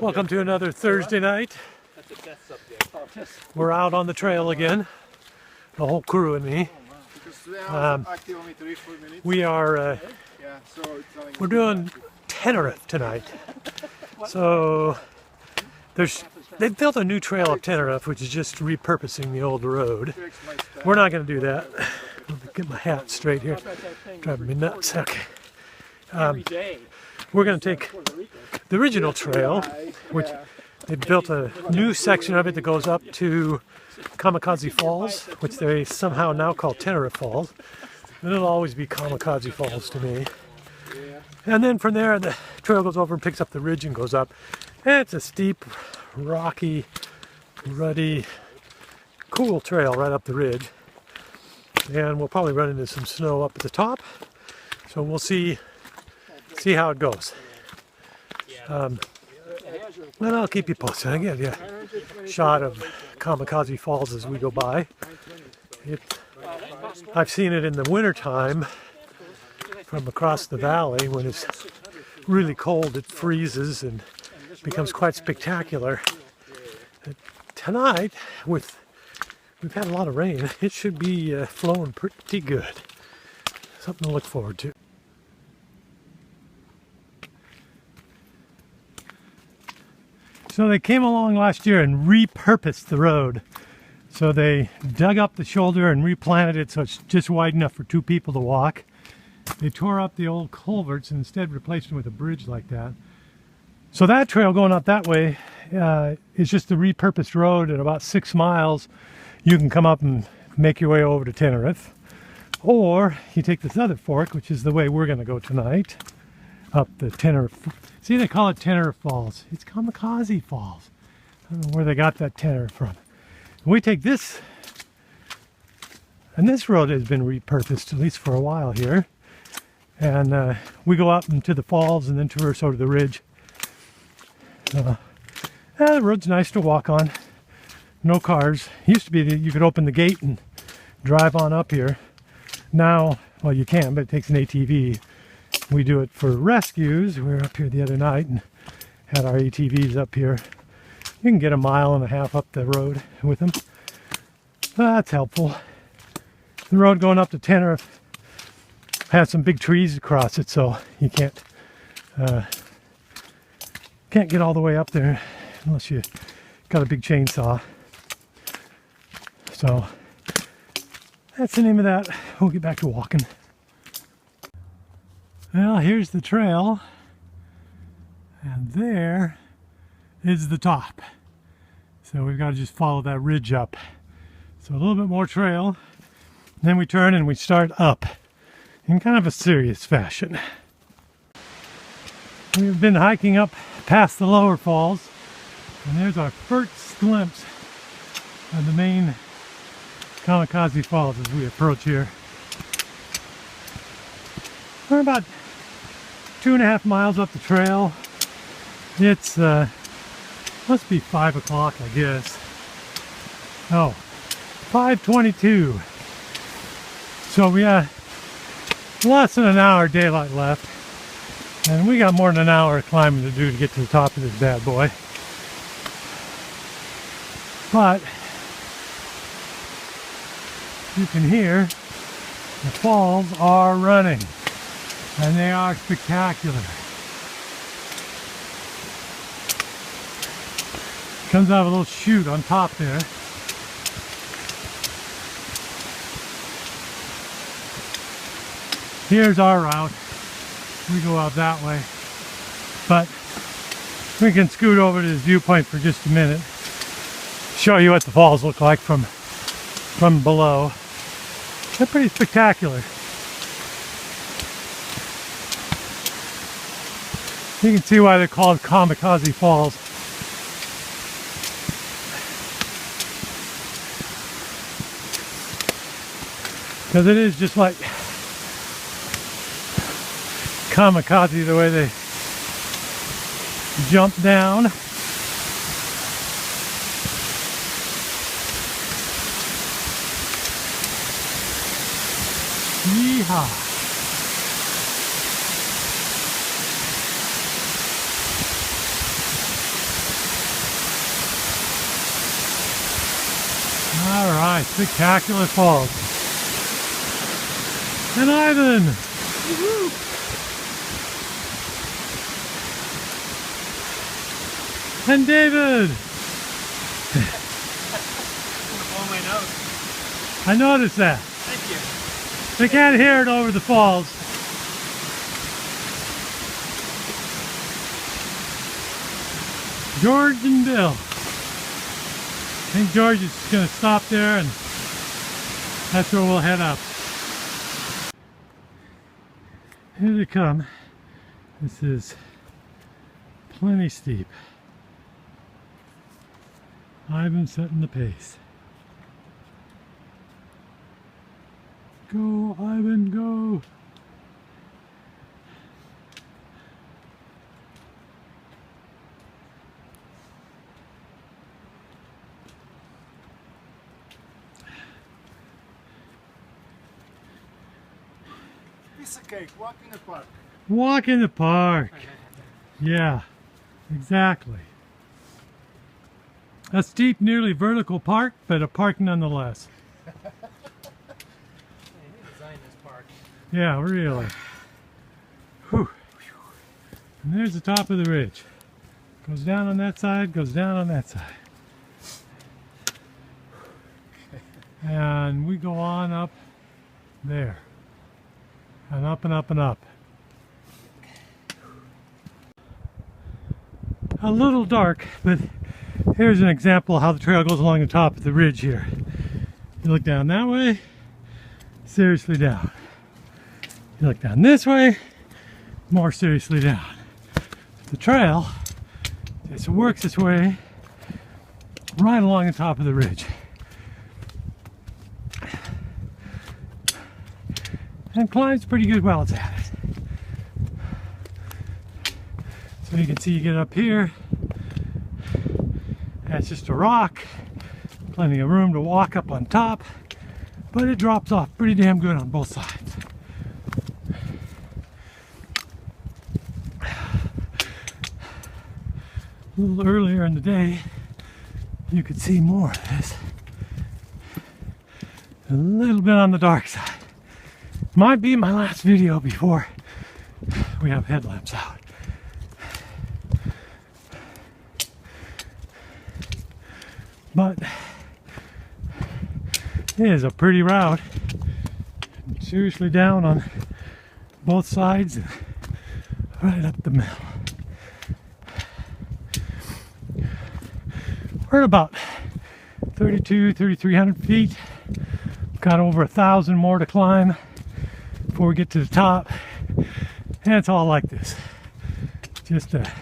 Welcome to another Thursday night. We're out on the trail again, the whole crew and me. We're doing Tenneriff tonight. So they've built a new trail up Tenneriff, which is just repurposing the old road. We're not going to do that. Let me get my hat straight here. Driving me nuts. Okay. We're going to take the original trail, which they built a new section of it that goes up to Kamikaze Falls, which they somehow now call Tenneriff Falls. And it'll always be Kamikaze Falls to me. And then from there, the trail goes over and picks up the ridge and goes up. And it's a steep, rocky, ruddy, cool trail right up the ridge. And we'll probably run into some snow up at the top. So we'll see how it goes. And I'll keep you posted. I get a shot of Kamikaze Falls as we go by. I've seen it in the wintertime from across the valley. When it's really cold, it freezes and becomes quite spectacular. Tonight, we've had a lot of rain. It should be flowing pretty good. Something to look forward to. So they came along last year and repurposed the road. So they dug up the shoulder and replanted it so it's just wide enough for two people to walk. They tore up the old culverts and instead replaced them with a bridge like that. So that trail going up that way is just a repurposed road at about 6 miles. You can come up and make your way over to Tenneriff. Or you take this other fork, which is the way we're going to go tonight, up the Tenneriff. See, they call it Tenneriff Falls. It's Kamikaze Falls. I don't know where they got that Tenneriff from. We take this, and this road has been repurposed, at least for a while here. And we go up into the falls and then traverse over the ridge. The road's nice to walk on. No cars. It used to be that you could open the gate and drive on up here. Now, well, you can, but it takes an ATV. We do it for rescues. We were up here the other night and had our ATVs up here. You can get 1.5 miles up the road with them. That's helpful. The road going up to Tenneriff has some big trees across it, so you can't get all the way up there unless you got a big chainsaw. So that's the name of that. We'll get back to walking. Well, here's the trail, and there is the top. So we've got to just follow that ridge up. So a little bit more trail, then we turn and we start up in kind of a serious fashion. We've been hiking up past the lower falls, and there's our first glimpse of the main Kamikaze Falls as we approach here. We're about 2.5 miles up the trail. It's must be 5 o'clock, I guess. Oh, 5:22. So we got less than an hour daylight left, and we got more than an hour of climbing to do to get to the top of this bad boy. But you can hear the falls are running. And they are spectacular. Comes out of a little chute on top there. Here's our route. We go out that way. But we can scoot over to this viewpoint for just a minute. Show you what the falls look like from below. They're pretty spectacular. You can see why they're called Kamikaze Falls. Because it is just like kamikaze the way they jump down. Yeehaw! Alright, spectacular falls. And Ivan! Woo-hoo. And David! Blow my nose. I noticed that. Thank you. They can't hear it over the falls. George and Bill. I think George is going to stop there and that's where we'll head up. Here they come. This is plenty steep. Ivan setting the pace. Go, Ivan, go! Piece of cake, walk in the park. Walk in the park. Yeah, exactly. A steep, nearly vertical park, but a park nonetheless. Hey, who designed this park? Yeah, really. Whew. And there's the top of the ridge. Goes down on that side, goes down on that side. And we go on up there. And up and up and up. A little dark, but here's an example of how the trail goes along the top of the ridge here. You look down that way, seriously down. You look down this way, more seriously down. The trail just works its way right along the top of the ridge. And climbs pretty good while it's at it. So you can see you get up here, that's just a rock, plenty of room to walk up on top, but it drops off pretty damn good on both sides. A little earlier in the day, you could see more of this. A little bit on the dark side. Might be my last video before we have headlamps out. But it is a pretty route. Seriously down on both sides and right up the middle. We're at about 3,300 feet. Got over 1,000 more to climb before we get to the top. And it's all like this. Just a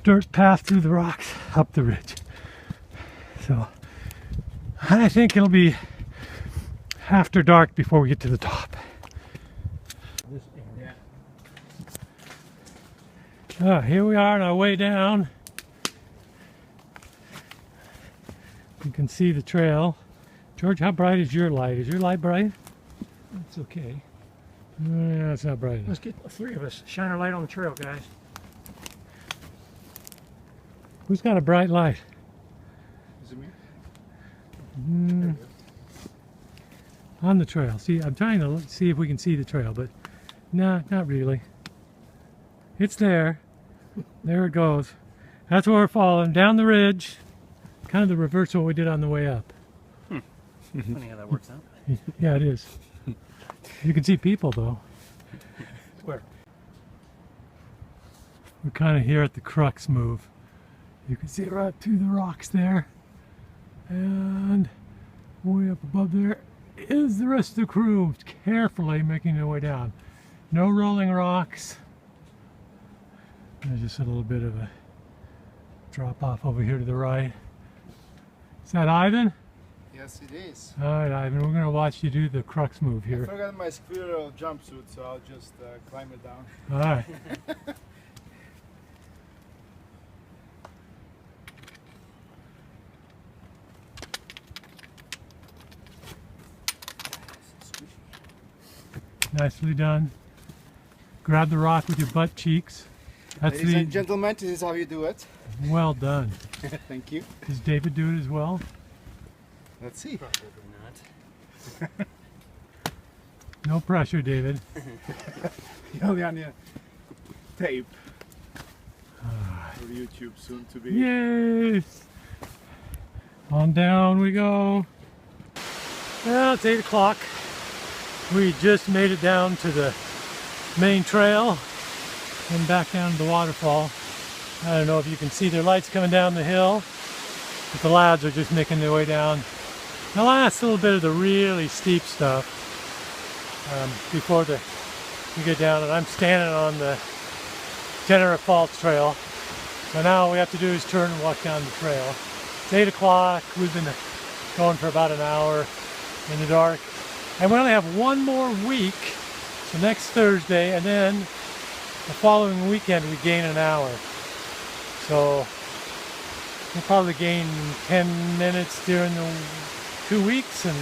dirt path through the rocks up the ridge. So I think it'll be after dark before we get to the top. Here we are on our way down. You can see the trail. George, how bright is your light? Is your light bright? It's okay. Yeah, it's not bright enough. Let's get the three of us. Shine our light on the trail, guys. Who's got a bright light? Is it me? On the trail. See, I'm trying to see if we can see the trail, but nah, not really. It's there. There it goes. That's where we're falling, down the ridge. Kind of the reverse of what we did on the way up. Funny how that works out. Yeah, it is. You can see people, though. Where? We're kind of here at the crux move. You can see it right through the rocks there. And way up above there is the rest of the crew, carefully making their way down. No rolling rocks. There's just a little bit of a drop off over here to the right. Is that Ivan? Yes, it is. All right, Ivan, we're going to watch you do the crux move I here. forgot my squirrel jumpsuit, so I'll just climb it down. All right. Nicely done. Grab the rock with your butt cheeks. That's Ladies and gentlemen, this is how you do it. Well done. Thank you. Does David do it as well? Let's see. Probably not. No pressure, David. Julian, tape. For YouTube soon to be. Yay! On down we go. Well, it's 8 o'clock. We just made it down to the main trail and back down to the waterfall. I don't know if you can see their lights coming down the hill, but the lads are just making their way down the last little bit of the really steep stuff before we get down. And I'm standing on the Tenneriff Falls Trail. So now all we have to do is turn and walk down the trail. It's 8 o'clock. We've been going for about an hour in the dark. And we only have one more week, so next Thursday, and then the following weekend we gain an hour. So we'll probably gain 10 minutes during the 2 weeks and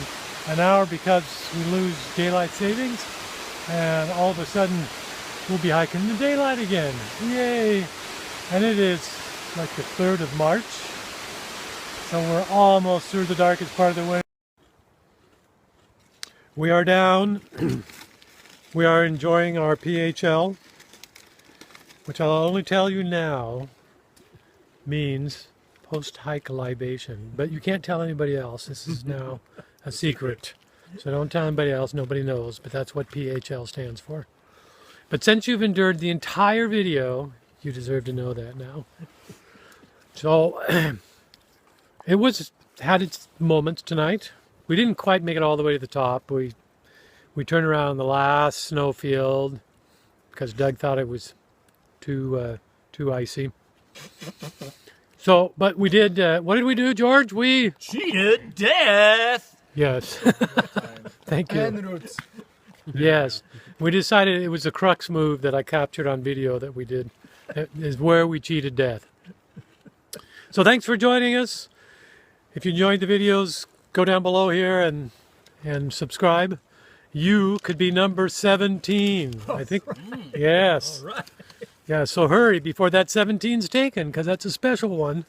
an hour because we lose daylight savings. And all of a sudden we'll be hiking in the daylight again. Yay! And it is like the 3rd of March. So we're almost through the darkest part of the winter. We are down. We are enjoying our PHL, which I'll only tell you now means post-hike libation. But you can't tell anybody else. This is now a secret. So don't tell anybody else. Nobody knows. But that's what PHL stands for. But since you've endured the entire video, you deserve to know that now. So it had its moments tonight. We didn't quite make it all the way to the top. We turned around the last snowfield because Doug thought it was too icy. So, but we did. What did we do, George? We Cheated death! yes. Thank you. And roots. Yes, we decided it was a crux move that I captured on video that we did. It is where we cheated death. So thanks for joining us. If you enjoyed the videos, go down below here and subscribe. You could be number 17, I think. Yes. All right. Yeah, so hurry before that 17's taken, because that's a special one.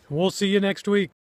We'll see you next week.